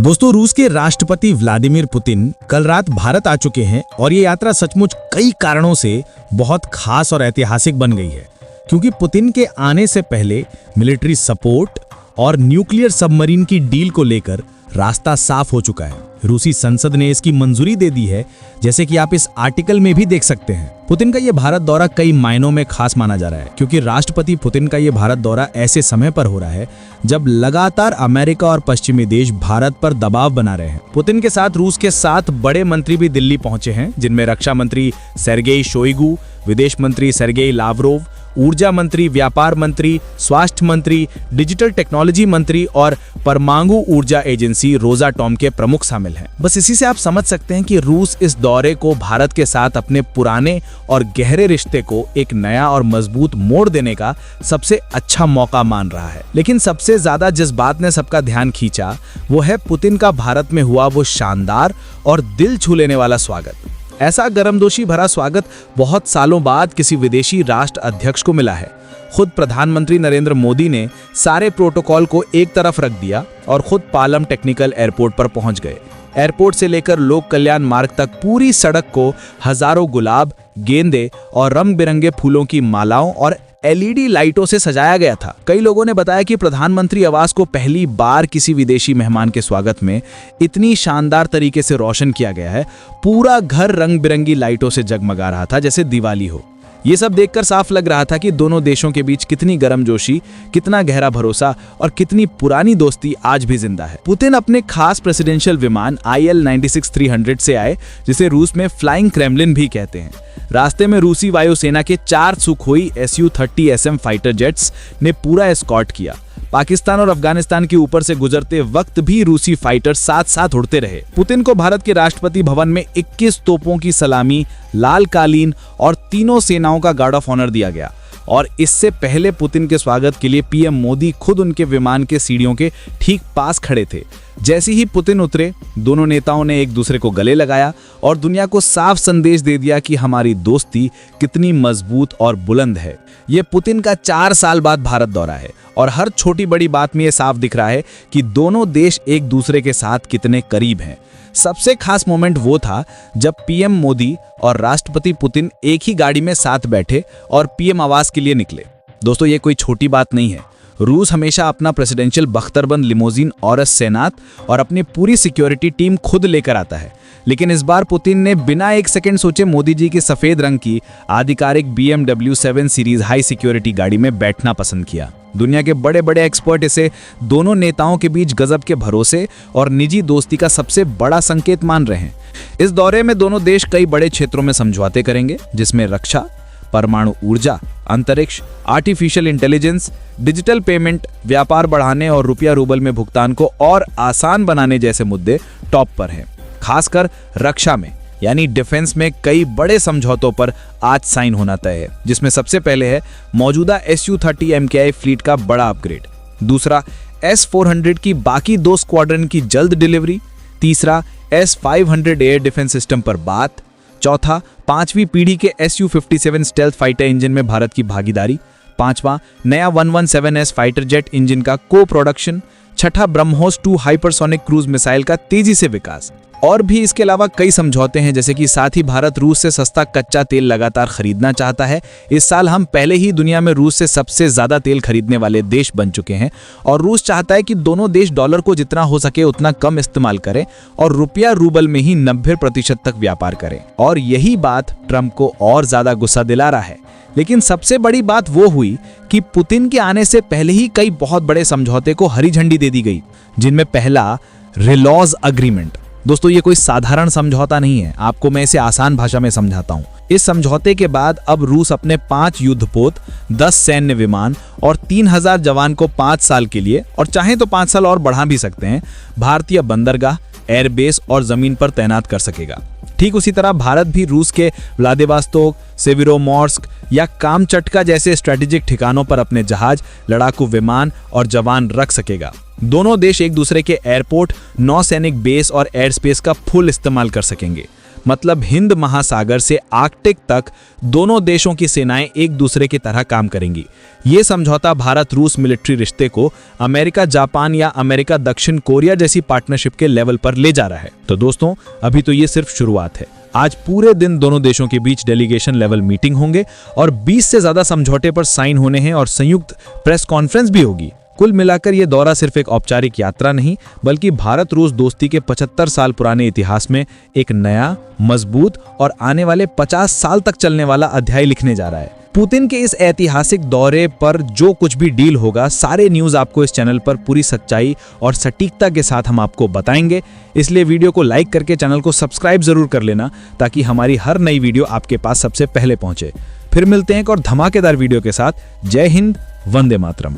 दोस्तों, रूस के राष्ट्रपति व्लादिमीर पुतिन कल रात भारत आ चुके हैं और ये यात्रा सचमुच कई कारणों से बहुत खास और ऐतिहासिक बन गई है, क्योंकि पुतिन के आने से पहले मिलिट्री सपोर्ट और न्यूक्लियर सबमरीन की डील को लेकर रास्ता साफ हो चुका है। रूसी संसद ने इसकी मंजूरी दे दी है, जैसे कि आप इस आर्टिकल में भी देख सकते हैं। पुतिन का ये भारत दौरा कई मायनों में खास माना जा रहा है, क्योंकि राष्ट्रपति पुतिन का ये भारत दौरा ऐसे समय पर हो रहा है जब लगातार अमेरिका और पश्चिमी देश भारत पर दबाव बना रहे हैं। पुतिन के साथ रूस के 7 बड़े मंत्री भी दिल्ली पहुंचे हैं, जिनमें रक्षा मंत्री सेर्गेई शोइगु, विदेश मंत्री सेर्गेई लावरोव, ऊर्जा मंत्री, व्यापार मंत्री, स्वास्थ्य मंत्री, डिजिटल टेक्नोलॉजी मंत्री और परमाणु ऊर्जा एजेंसी रोसाटॉम के प्रमुख शामिल हैं। बस इसी से आप समझ सकते हैं कि रूस इस दौरे को भारत के साथ अपने पुराने और गहरे रिश्ते को एक नया और मजबूत मोड़ देने का सबसे अच्छा मौका मान रहा है। लेकिन सबसे ज्यादा जिस बात ने सबका ध्यान खींचा वो है पुतिन का भारत में हुआ वो शानदार और दिल छू लेने वाला स्वागत। ऐसा गर्मजोशी भरा स्वागत बहुत सालों बाद किसी विदेशी राष्ट्र अध्यक्ष को मिला है। खुद प्रधानमंत्री नरेंद्र मोदी ने सारे प्रोटोकॉल को एक तरफ रख दिया और खुद पालम टेक्निकल एयरपोर्ट पर पहुंच गए। एयरपोर्ट से लेकर लोक कल्याण मार्ग तक पूरी सड़क को हजारों गुलाब, गेंदे और रंग बिरंगे फूलों की मालाओं और एलईडी लाइटों से सजाया गया था। कई लोगों ने बताया कि प्रधानमंत्री आवास को पहली बार किसी विदेशी मेहमान के स्वागत में इतनी शानदार तरीके से रोशन किया गया है। पूरा घर रंग बिरंगी लाइटों से जगमगा रहा था, जैसे दिवाली हो। ये सब देखकर साफ लग रहा था कि दोनों देशों के बीच कितनी गर्मजोशी, कितना गहरा भरोसा और कितनी पुरानी दोस्ती आज भी जिंदा है। पुतिन अपने खास प्रेसिडेंशियल विमान IL-96-300 से आए, जिसे रूस में फ्लाइंग क्रेमलिन भी कहते हैं। रास्ते में रूसी वायुसेना के 4 सुखोई Su-30SM फाइटर जेट्स ने पूरा एस्कॉर्ट किया। पाकिस्तान और अफगानिस्तान के ऊपर से गुजरते वक्त भी रूसी फाइटर साथ साथ उड़ते रहे। पुतिन को भारत के राष्ट्रपति भवन में 21 तोपों की सलामी, लाल कालीन और तीनों सेनाओं का गार्ड ऑफ ऑनर दिया गया। और इससे पहले पुतिन के स्वागत के लिए पीएम मोदी खुद उनके विमान के सीढ़ियों के ठीक पास खड़े थे। जैसे ही पुतिन उतरे, दोनों नेताओं ने एक दूसरे को गले लगाया और दुनिया को साफ संदेश दे दिया कि हमारी दोस्ती कितनी मजबूत और बुलंद है। ये पुतिन का 4 साल बाद भारत दौरा है और हर छोटी बड़ी बात में ये साफ दिख रहा है कि दोनों देश एक दूसरे के साथ कितने करीब हैं। सबसे खास मोमेंट वो था जब पीएम मोदी और राष्ट्रपति पुतिन एक ही गाड़ी में साथ बैठे और पीएम आवास के लिए निकले। दोस्तों, ये कोई छोटी बात नहीं है। रूस हमेशा अपना प्रेसिडेंशियल बख्तरबंद लिमोजिन औरस सेनात और अपनी पूरी सिक्योरिटी टीम खुद लेकर आता है, लेकिन इस बार पुतिन ने बिना एक सेकंड सोचे मोदी जी की सफेद रंग की आधिकारिक BMW 7 सीरीज हाई सिक्योरिटी गाड़ी में बैठना पसंद किया। दुनिया के बड़े बड़े एक्सपर्ट इसे दोनों नेताओं के बीच गजब के भरोसे और निजी दोस्ती का सबसे बड़ा संकेत मान रहे हैं। इस दौरे में दोनों देश कई बड़े क्षेत्रों में समझौते करेंगे, जिसमें रक्षा, परमाणु ऊर्जा, अंतरिक्ष, आर्टिफिशियल इंटेलिजेंस, डिजिटल पेमेंट, व्यापार बढ़ाने और रुपया रूबल में भुगतान को और आसान बनाने जैसे मुद्दे टॉप पर हैं। खासकर रक्षा में यानी डिफेंस में कई बड़े समझौतों पर आज साइन होना तय है, जिसमें सबसे पहले है मौजूदा Su-30 MKI फ्लीट का बड़ा अपग्रेड, दूसरा S-400 की बाकी 2 स्क्वाड्रन की जल्द डिलीवरी, तीसरा S-500 एयर डिफेंस सिस्टम पर बात, चौथा 5वीं पीढ़ी के Su-57 स्टेल्थ फाइटर इंजन में भारत की भागीदारी, पांचवा नया 117S फाइटर जेट इंजन का को प्रोडक्शन, छठा ब्रह्मोस 2 हाइपरसोनिक क्रूज मिसाइल का तेजी से विकास। और भी इसके अलावा कई समझौते हैं, जैसे कि साथ ही भारत रूस से सस्ता कच्चा तेल लगातार खरीदना चाहता है। इस साल हम पहले ही दुनिया में रूस से सबसे ज्यादा तेल खरीदने वाले देश बन चुके हैं और रूस चाहता है कि दोनों देश डॉलर को जितना हो सके उतना कम इस्तेमाल करें और रुपया रूबल में ही 90% तक व्यापार करें। और यही बात ट्रंप को और ज्यादा गुस्सा दिला रहा है। लेकिन सबसे बड़ी बात वो हुई कि पुतिन के आने से पहले ही कई बहुत बड़े समझौते को हरी झंडी दे दी गई, जिनमें पहला रिलॉज अग्रीमेंट। दोस्तों, ये कोई साधारण समझौता नहीं है। आपको मैं इसे आसान भाषा में समझाता हूँ। इस समझौते के बाद अब रूस अपने 5 युद्धपोत, 10 सैन्य विमान और 3000 जवान को 5 साल के लिए, और चाहे तो 5 साल और बढ़ा भी सकते हैं, भारतीय बंदरगाह, एयरबेस और जमीन पर तैनात कर सकेगा। ठीक उसी तरह भारत भी रूस के व्लादिवोस्तोक, सेवेरोमोर्स्क या कामचटका जैसे स्ट्रेटेजिक ठिकानों पर अपने जहाज, लड़ाकू विमान और जवान रख सकेगा। दोनों देश एक दूसरे के एयरपोर्ट, नौसैनिक बेस और एयर स्पेस का फुल इस्तेमाल कर सकेंगे। मतलब हिंद महासागर से आर्कटिक तक दोनों देशों की सेनाएं एक दूसरे की तरह काम करेंगी। ये समझौता भारत रूस मिलिट्री रिश्ते को अमेरिका जापान या अमेरिका दक्षिण कोरिया जैसी पार्टनरशिप के लेवल पर ले जा रहा है। तो दोस्तों, अभी तो ये सिर्फ शुरुआत है। आज पूरे दिन दोनों देशों के बीच डेलीगेशन लेवल मीटिंग होंगे और 20 से ज्यादा समझौते पर साइन होने हैं और संयुक्त प्रेस कॉन्फ्रेंस भी होगी। कुल मिलाकर यह दौरा सिर्फ एक औपचारिक यात्रा नहीं, बल्कि भारत रूस दोस्ती के 75 साल पुराने इतिहास में एक नया, मजबूत और आने वाले 50 साल तक चलने वाला अध्याय लिखने जा रहा है। पुतिन के इस ऐतिहासिक दौरे पर जो कुछ भी डील होगा, सारे न्यूज़ आपको इस चैनल पर पूरी सच्चाई और सटीकता के साथ हम आपको बताएंगे। इसलिए वीडियो को लाइक करके चैनल को सब्सक्राइब जरूर कर लेना, ताकि हमारी हर नई वीडियो आपके पास सबसे पहले पहुंचे। फिर मिलते हैं एक और धमाकेदार वीडियो के साथ। जय हिंद, वंदे मातरम।